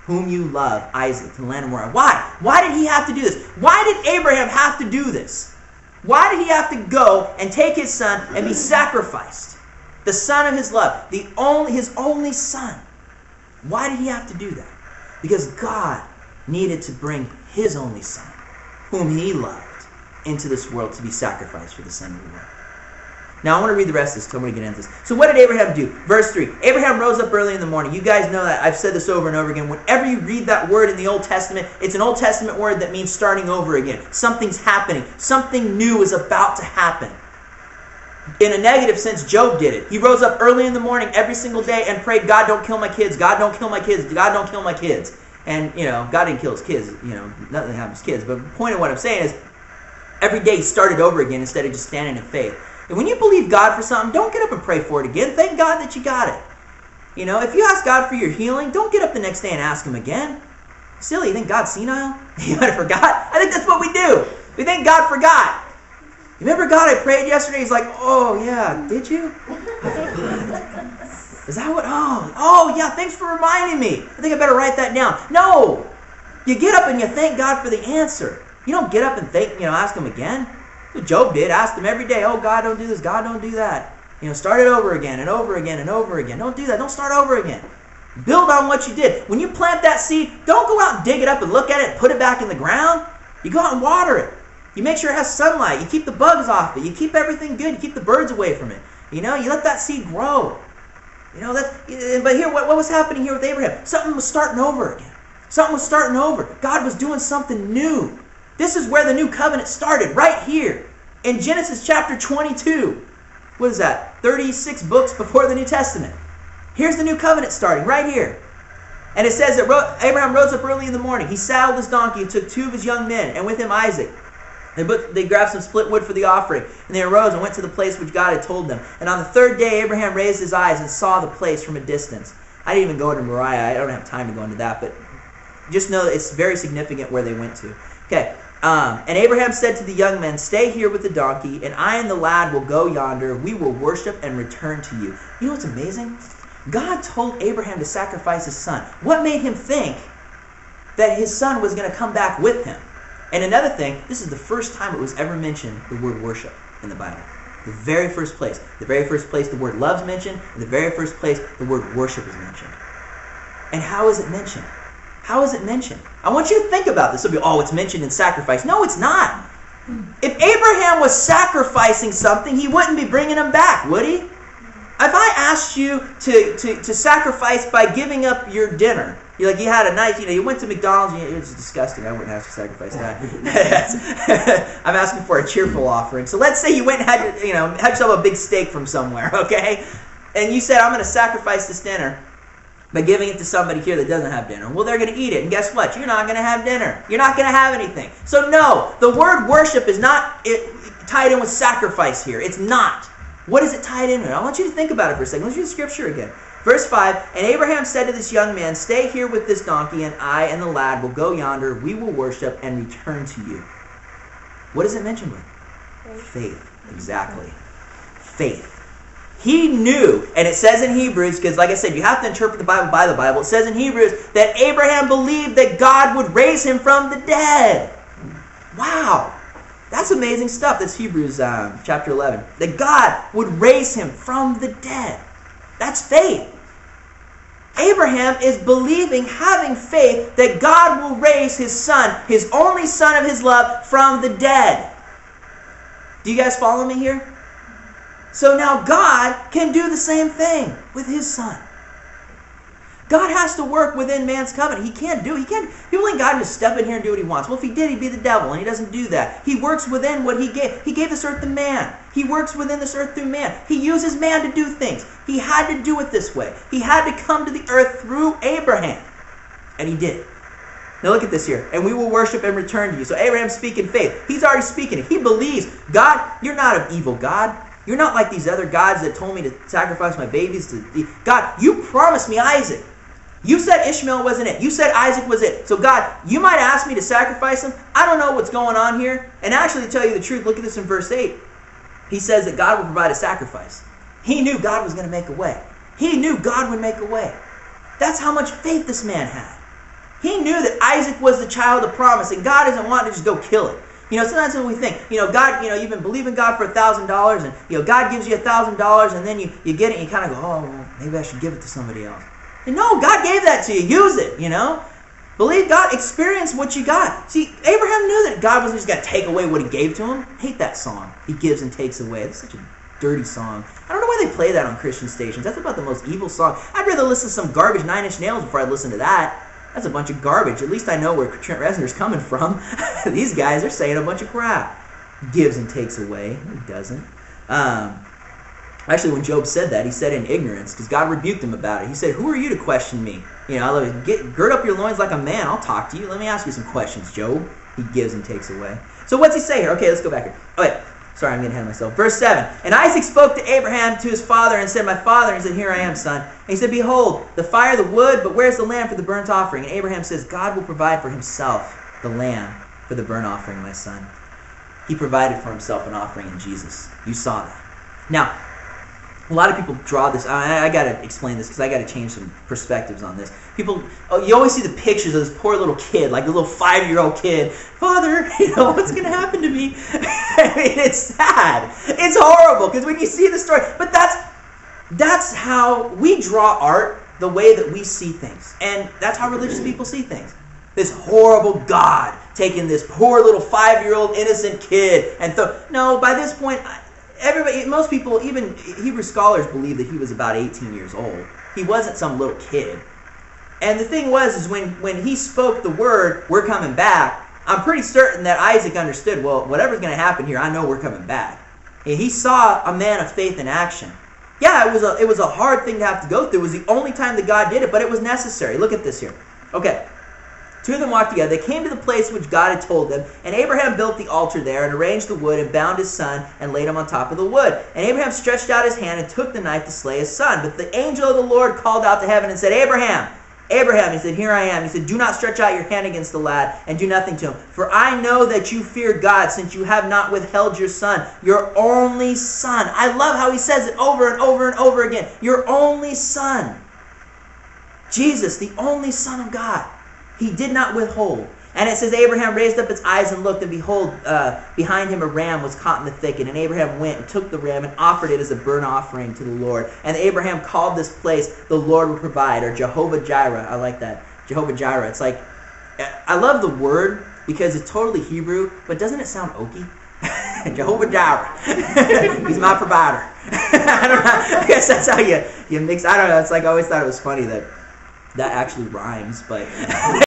whom you love, Isaac, to the land of Moriah. Why? Why did he have to do this? Why did Abraham have to do this? Why did he have to go and take his son and be sacrificed? The son of his love, his only son. Why did he have to do that? Because God needed to bring his only son, whom he loved, into this world to be sacrificed for the sin of the world. Now I want to read the rest of this. I'm going to get into this. So what did Abraham do? Verse 3. Abraham rose up early in the morning. You guys know that. I've said this over and over again. Whenever you read that word in the Old Testament, it's an Old Testament word that means starting over again. Something's happening. Something new is about to happen. In a negative sense, Job did it. He rose up early in the morning every single day and prayed, God, don't kill my kids. God, don't kill my kids. God, don't kill my kids. And, God didn't kill his kids. Nothing happened to his kids. But the point of what I'm saying is, every day he started over again instead of just standing in faith. And when you believe God for something, don't get up and pray for it again. Thank God that you got it. If you ask God for your healing, don't get up the next day and ask him again. Silly, you think God's senile? You might have forgot? I think that's what we do. We think God forgot. Remember, God, I prayed yesterday? He's like, oh, yeah, did you? Is that what? Oh, yeah, thanks for reminding me. I think I better write that down. No. You get up and you thank God for the answer. You don't get up and ask him again. What Job did, asked him every day, oh, God, don't do this, God, don't do that. Start it over again and over again and over again. Don't do that. Don't start over again. Build on what you did. When you plant that seed, don't go out and dig it up and look at it and put it back in the ground. You go out and water it. You make sure it has sunlight. You keep the bugs off it. You keep everything good. You keep the birds away from it. You let that seed grow. But here, what was happening here with Abraham? Something was starting over again. Something was starting over. God was doing something new. This is where the new covenant started, right here. In Genesis chapter 22. What is that? 36 books before the New Testament. Here's the new covenant starting, right here. And it says that Abraham rose up early in the morning. He saddled his donkey and took 2 of his young men, and with him Isaac. They grabbed some split wood for the offering, and they arose and went to the place which God had told them. And on the 3rd day, Abraham raised his eyes and saw the place from a distance. I didn't even go into Moriah. I don't have time to go into that, but just know that it's very significant where they went to. Okay. And Abraham said to the young men, stay here with the donkey, and I and the lad will go yonder. We will worship and return to you. You know what's amazing? God told Abraham to sacrifice his son. What made him think that his son was going to come back with him? And another thing, this is the first time it was ever mentioned, the word worship in the Bible. The very first place. The very first place the word love is mentioned, and the very first place the word worship is mentioned. And how is it mentioned? How is it mentioned? I want you to think about this. It'll be, it's mentioned in sacrifice. No, it's not. If Abraham was sacrificing something, he wouldn't be bringing him back, would he? If I asked you to sacrifice by giving up your dinner, you had a nice, you went to McDonald's, it's disgusting. I wouldn't ask to sacrifice that. I'm asking for a cheerful offering. So let's say you went and had yourself a big steak from somewhere, okay? And you said, I'm going to sacrifice this dinner by giving it to somebody here that doesn't have dinner. Well, they're going to eat it. And guess what? You're not going to have dinner. You're not going to have anything. So no, the word worship is not tied in with sacrifice here. It's not. What is it tied in with? I want you to think about it for a second. Let's read the scripture again. Verse 5, and Abraham said to this young man, stay here with this donkey, and I and the lad will go yonder. We will worship and return to you. What is it mentioned with? Faith. Exactly. Faith. He knew, and it says in Hebrews, because like I said, you have to interpret the Bible by the Bible. It says in Hebrews that Abraham believed that God would raise him from the dead. Wow. That's amazing stuff. That's Hebrews chapter 11. That God would raise him from the dead. That's faith. Abraham is believing, having faith, that God will raise his son, his only son of his love, from the dead. Do you guys follow me here? So now God can do the same thing with his son. God has to work within man's covenant. People think God can just step in here and do what he wants. Well, if he did, he'd be the devil, and he doesn't do that. He works within what he gave. He gave this earth to man. He works within this earth through man. He uses man to do things. He had to do it this way. He had to come to the earth through Abraham. And he did. Now look at this here. And we will worship and return to you. So Abraham's speaking faith. He's already speaking it. He believes, God, you're not an evil God. You're not like these other gods that told me to sacrifice my babies. God, you promised me Isaac. You said Ishmael wasn't it. You said Isaac was it. So God, you might ask me to sacrifice him. I don't know what's going on here. And actually, to tell you the truth, look at this in verse 8. He says that God will provide a sacrifice. He knew God was going to make a way. He knew God would make a way. That's how much faith this man had. He knew that Isaac was the child of promise, and God doesn't want to just go kill it. Sometimes when we think, God, you've been believing God for $1,000, and, God gives you $1,000, and then you get it, and you kind of go, oh, well, maybe I should give it to somebody else. And no, God gave that to you. Use it, Believe God. Experience what you got. See, Abraham knew that God wasn't just going to take away what he gave to him. I hate that song. He gives and takes away. It's such a dirty song. I don't know why they play that on Christian stations. That's about the most evil song. I'd rather listen to some garbage Nine Inch Nails before I listen to that. That's a bunch of garbage. At least I know where Trent Reznor's coming from. These guys are saying a bunch of crap. He gives and takes away. He doesn't. Actually, when Job said that, he said in ignorance, because God rebuked him about it. He said, who are you to question me? Gird up your loins like a man. I'll talk to you. Let me ask you some questions, Job. He gives and takes away. So what's he say here? Okay, let's go back here. Okay, sorry, I'm getting ahead of myself. Verse 7. And Isaac spoke to Abraham, to his father, and said, my father. And he said, here I am, son. And he said, behold, the fire, the wood, but where's the lamb for the burnt offering? And Abraham says, God will provide for himself the lamb for the burnt offering, my son. He provided for himself an offering in Jesus. You saw that. Now, a lot of people draw this. I got to explain this because I got to change some perspectives on this. People, you always see the pictures of this poor little kid, like the little 5-year-old kid. Father, what's going to happen to me? I mean, it's sad. It's horrible because when you see the story, but that's how we draw art, the way that we see things, and that's how religious people see things. This horrible God taking this poor little 5-year-old innocent kid and no. By this point, most people, even Hebrew scholars, believe that he was about 18 years old. He wasn't some little kid. And the thing is when he spoke the word, we're coming back, I'm pretty certain that Isaac understood, well, whatever's going to happen here, I know we're coming back. And he saw a man of faith in action. Yeah, it was a hard thing to have to go through. It was the only time that God did it, but it was necessary. Look at this here. Okay. Two of them walked together. They came to the place which God had told them, and Abraham built the altar there and arranged the wood and bound his son and laid him on top of the wood. And Abraham stretched out his hand and took the knife to slay his son. But the angel of the Lord called out to heaven and said, Abraham, Abraham, he said, here I am. He said, do not stretch out your hand against the lad and do nothing to him. For I know that you fear God, since you have not withheld your son, your only son. I love how he says it over and over and over again. Your only son. Jesus, the only Son of God. He did not withhold. And it says, Abraham raised up his eyes and looked, and behold, behind him a ram was caught in the thicket. And Abraham went and took the ram and offered it as a burnt offering to the Lord. And Abraham called this place, the Lord will provide, or Jehovah Jireh. I like that. Jehovah Jireh. It's like, I love the word because it's totally Hebrew, but doesn't it sound oaky? Jehovah Jireh. He's my provider. I don't know. I guess that's how you mix. I don't know. It's like I always thought it was funny that actually rhymes, but